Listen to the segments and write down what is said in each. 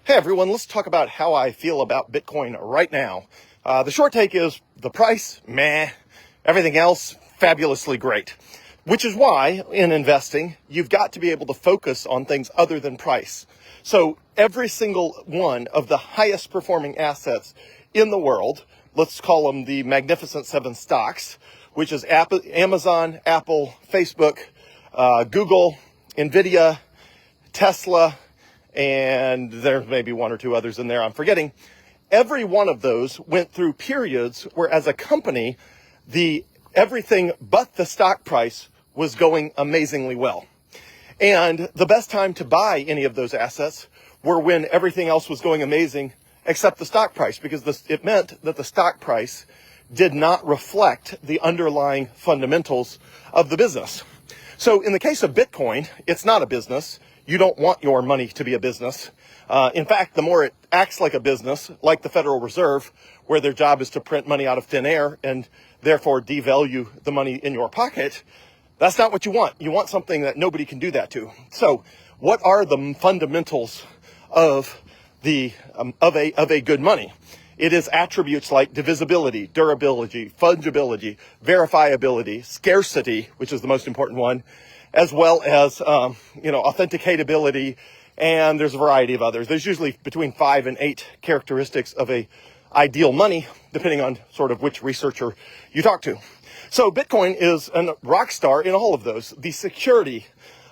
Hey everyone, let's talk about how I feel about Bitcoin right now. The short take is the price, meh. Everything else, fabulously great. Which is why, in investing, you've got to be able to focus on things other than price. So every single one of the highest performing assets in the world, let's call them the Magnificent Seven stocks, which is Amazon, Apple, Facebook, Google, Nvidia, Tesla, and there may be one or two others in there I'm forgetting. Every one of those went through periods where, as a company, everything but the stock price was going amazingly well. And the best time to buy any of those assets were when everything else was going amazing except the stock price, because it meant that the stock price did not reflect the underlying fundamentals of the business. So in the case of Bitcoin, it's not a business. You don't want your money to be a business. In fact, the more it acts like a business, like the Federal Reserve, where their job is to print money out of thin air and therefore devalue the money in your pocket, that's not what you want. You want something that nobody can do that to. So what are the fundamentals of a good money? It is attributes like divisibility, durability, fungibility, verifiability, scarcity, which is the most important one, as well as, authenticatability, and there's a variety of others. There's usually between 5 and 8 characteristics of a ideal money, depending on sort of which researcher you talk to. So Bitcoin is a rock star in all of those. The security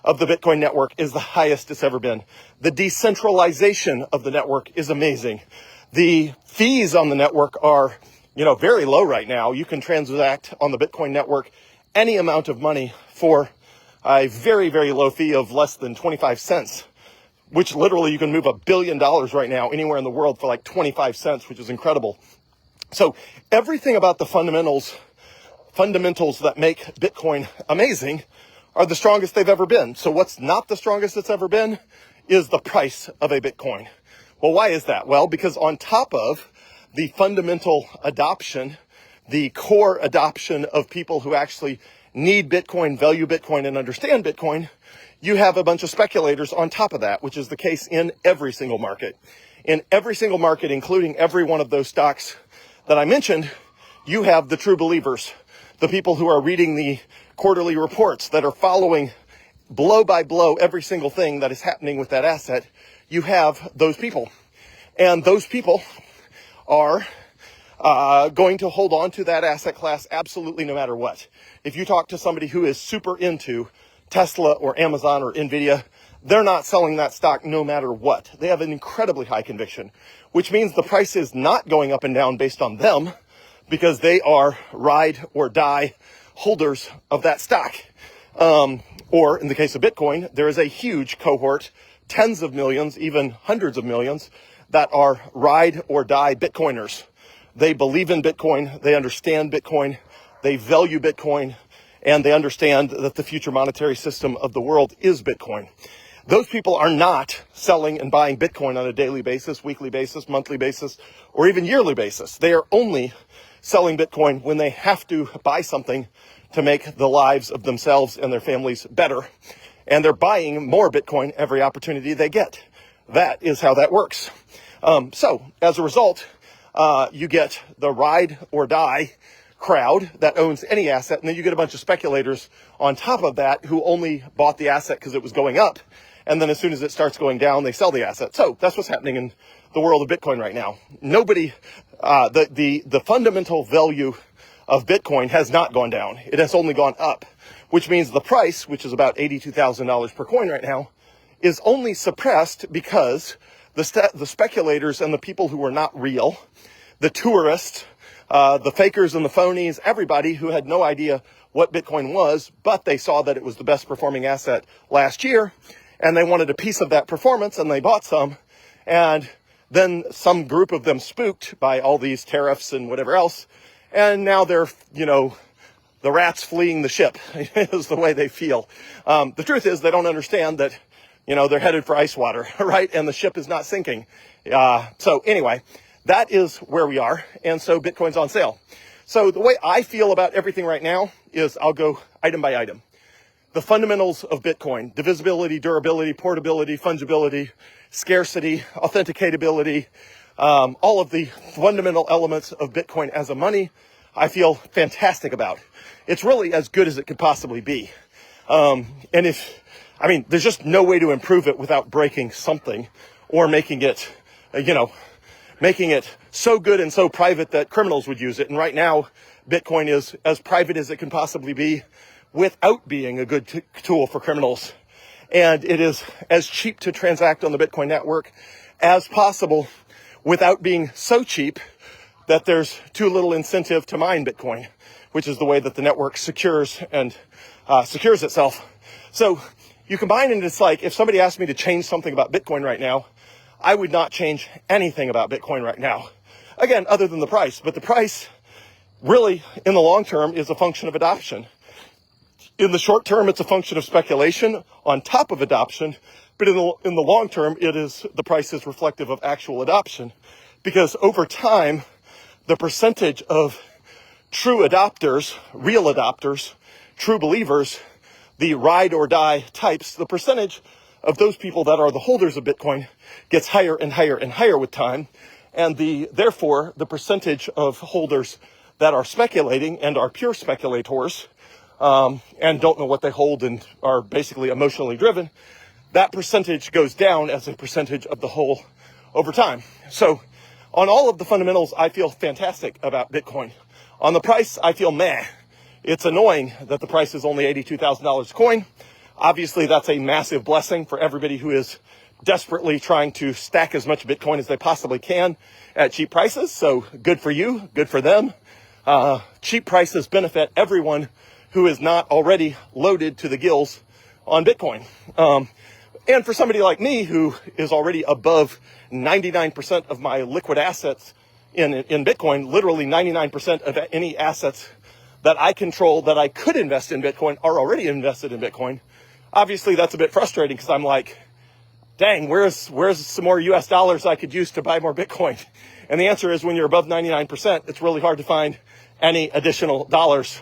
of the Bitcoin network is the highest it's ever been. The decentralization of the network is amazing. The fees on the network are, very low right now. You can transact on the Bitcoin network any amount of money for a very, very low fee of less than 25 cents, which literally you can move $1 billion right now anywhere in the world for like 25 cents, which is incredible. So everything about the fundamentals that make Bitcoin amazing are the strongest they've ever been. So what's not the strongest it's ever been is the price of a Bitcoin. Well, why is that? Well, because on top of the fundamental adoption, the core adoption of people who actually need Bitcoin, value Bitcoin, and understand Bitcoin, you have a bunch of speculators on top of that, which is the case in every single market. In every single market, including every one of those stocks that I mentioned, you have the true believers, the people who are reading the quarterly reports, that are following blow by blow every single thing that is happening with that asset. You have those people. And those people are going to hold on to that asset class absolutely no matter what. If you talk to somebody who is super into Tesla or Amazon or Nvidia, they're not selling that stock no matter what. They have an incredibly high conviction, which means the price is not going up and down based on them, because they are ride or die holders of that stock. Or in the case of Bitcoin, there is a huge cohort, tens of millions, even hundreds of millions, that are ride or die Bitcoiners. They believe in Bitcoin, they understand Bitcoin, they value Bitcoin, and they understand that the future monetary system of the world is Bitcoin. Those people are not selling and buying Bitcoin on a daily basis, weekly basis, monthly basis, or even yearly basis. They are only selling Bitcoin when they have to buy something to make the lives of themselves and their families better. And they're buying more Bitcoin every opportunity they get. That is how that works. So as a result, you get the ride or die crowd that owns any asset, and then you get a bunch of speculators on top of that who only bought the asset because it was going up, and then as soon as it starts going down, they sell the asset. So that's what's happening in the world of Bitcoin right now. The fundamental value of Bitcoin has not gone down. It has only gone up, which means the price, which is about $82,000 per coin right now, is only suppressed because the speculators and the people who were not real, the tourists, the fakers and the phonies, everybody who had no idea what Bitcoin was, but they saw that it was the best performing asset last year, and they wanted a piece of that performance, and they bought some, and then some group of them spooked by all these tariffs and whatever else, and now they're, the rats fleeing the ship is the way they feel. The truth is they don't understand that, they're headed for ice water, right? And the ship is not sinking. So anyway, that is where we are. And so Bitcoin's on sale. So the way I feel about everything right now is I'll go item by item. the fundamentals of Bitcoin: divisibility, durability, portability, fungibility, scarcity, authenticatability, all of the fundamental elements of Bitcoin as a money, I feel fantastic about. It's really as good as it could possibly be. There's just no way to improve it without breaking something or making it, making it so good and so private that criminals would use it. And right now, Bitcoin is as private as it can possibly be without being a good tool for criminals. And it is as cheap to transact on the Bitcoin network as possible without being so cheap that there's too little incentive to mine Bitcoin, which is the way that the network secures itself. So you combine it, and it's like, if somebody asked me to change something about Bitcoin right now, I would not change anything about Bitcoin right now. Again, other than the price. But the price really, in the long term, is a function of adoption. In the short term, it's a function of speculation on top of adoption. But in the long term, the price is reflective of actual adoption. Because over time, the percentage of true adopters, real adopters, true believers, the ride or die types, the percentage of those people that are the holders of Bitcoin gets higher and higher and higher with time. And therefore, the percentage of holders that are speculating and are pure speculators, and don't know what they hold and are basically emotionally driven, that percentage goes down as a percentage of the whole over time. So on all of the fundamentals, I feel fantastic about Bitcoin. On the price, I feel meh. It's annoying that the price is only $82,000 a coin. Obviously, that's a massive blessing for everybody who is desperately trying to stack as much Bitcoin as they possibly can at cheap prices. So good for you, good for them. Cheap prices benefit everyone who is not already loaded to the gills on Bitcoin. And for somebody like me who is already above 99% of my liquid assets in Bitcoin, literally 99% of any assets that I control that I could invest in Bitcoin are already invested in Bitcoin. Obviously, that's a bit frustrating because I'm like, dang, where's some more US dollars I could use to buy more Bitcoin? And the answer is, when you're above 99%, it's really hard to find any additional dollars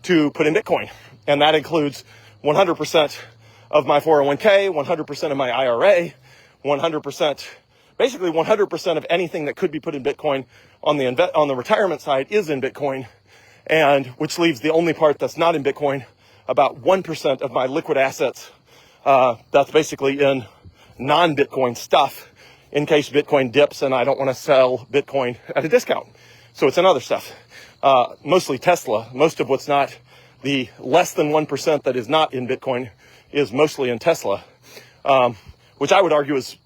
to put in Bitcoin. And that includes 100% of my 401k, 100% of my IRA, 100% of anything that could be put in Bitcoin on the retirement side is in Bitcoin, and which leaves the only part that's not in Bitcoin, about 1% of my liquid assets. That's basically in non-Bitcoin stuff in case Bitcoin dips and I don't want to sell Bitcoin at a discount. So it's in other stuff, mostly Tesla. Most of what's not, the less than 1% that is not in Bitcoin is mostly in Tesla, which I would argue is,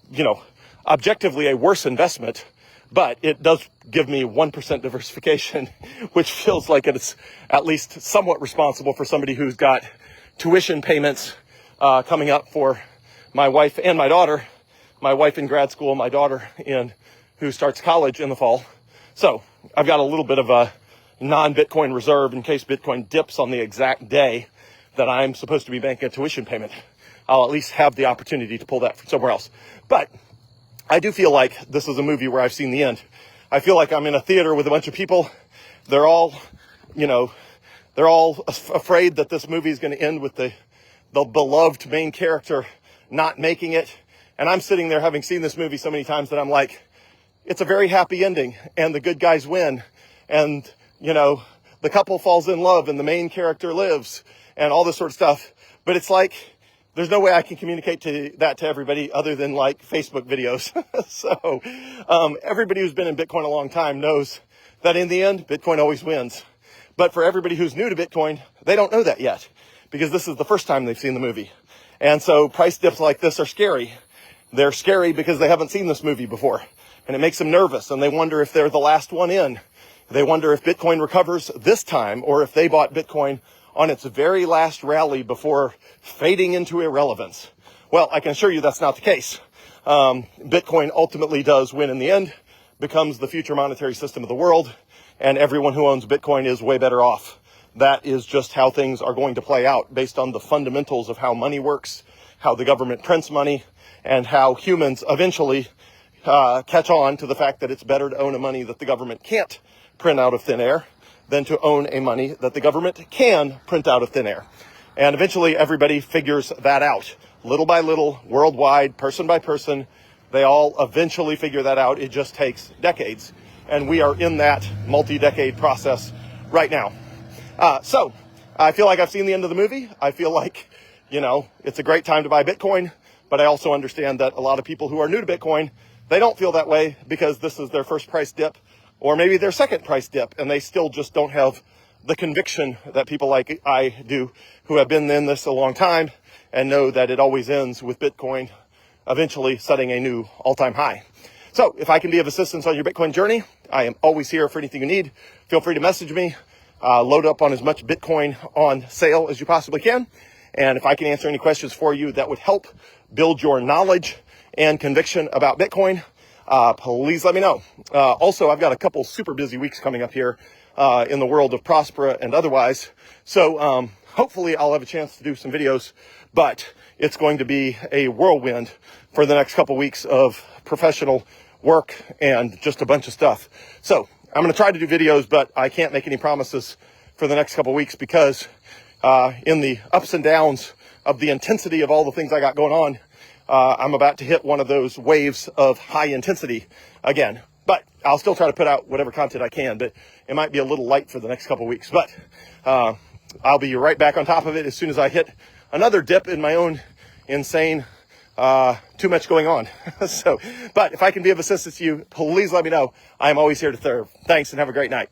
objectively a worse investment, but it does give me 1% diversification, which feels like it's at least somewhat responsible for somebody who's got tuition payments coming up for my wife and my daughter, my wife in grad school, my daughter who starts college in the fall. So I've got a little bit of a non-Bitcoin reserve in case Bitcoin dips on the exact day that I'm supposed to be making a tuition payment. I'll at least have the opportunity to pull that from somewhere else. But I do feel like this is a movie where I've seen the end. I feel like I'm in a theater with a bunch of people. They're all afraid that this movie is going to end with the beloved main character not making it. And I'm sitting there having seen this movie so many times that I'm like, it's a very happy ending and the good guys win. And, the couple falls in love and the main character lives and all this sort of stuff. But it's like, there's no way I can communicate that to everybody other than like Facebook videos. So everybody who's been in Bitcoin a long time knows that in the end, Bitcoin always wins. But for everybody who's new to Bitcoin, they don't know that yet because this is the first time they've seen the movie. And so price dips like this are scary. They're scary because they haven't seen this movie before. And it makes them nervous and they wonder if they're the last one in. They wonder if Bitcoin recovers this time or if they bought Bitcoin on its very last rally before fading into irrelevance. Well, I can assure you that's not the case. Bitcoin ultimately does win in the end, becomes the future monetary system of the world, and everyone who owns Bitcoin is way better off. That is just how things are going to play out based on the fundamentals of how money works, how the government prints money, and how humans eventually catch on to the fact that it's better to own a money that the government can't print out of thin air than to own a money that the government can print out of thin air. And eventually everybody figures that out. Little by little, worldwide, person by person, they all eventually figure that out. It just takes decades. And we are in that multi-decade process right now. So I feel like I've seen the end of the movie. I feel like, it's a great time to buy Bitcoin. But I also understand that a lot of people who are new to Bitcoin, they don't feel that way because this is their first price dip or maybe their second price dip. And they still just don't have the conviction that people like I do who have been in this a long time and know that it always ends with Bitcoin eventually setting a new all-time high. So if I can be of assistance on your Bitcoin journey, I am always here for anything you need. Feel free to message me, load up on as much Bitcoin on sale as you possibly can. And if I can answer any questions for you that would help build your knowledge and conviction about Bitcoin, please let me know. Also, I've got a couple super busy weeks coming up here in the world of Prospera and otherwise. So hopefully I'll have a chance to do some videos, but it's going to be a whirlwind for the next couple weeks of professional work and just a bunch of stuff. So I'm going to try to do videos, but I can't make any promises for the next couple weeks because in the ups and downs of the intensity of all the things I got going on, I'm about to hit one of those waves of high intensity again. But I'll still try to put out whatever content I can, but it might be a little light for the next couple weeks. But I'll be right back on top of it as soon as I hit another dip in my own insane, too much going on. But if I can be of assistance to you, please let me know. I'm always here to serve. Thanks and have a great night.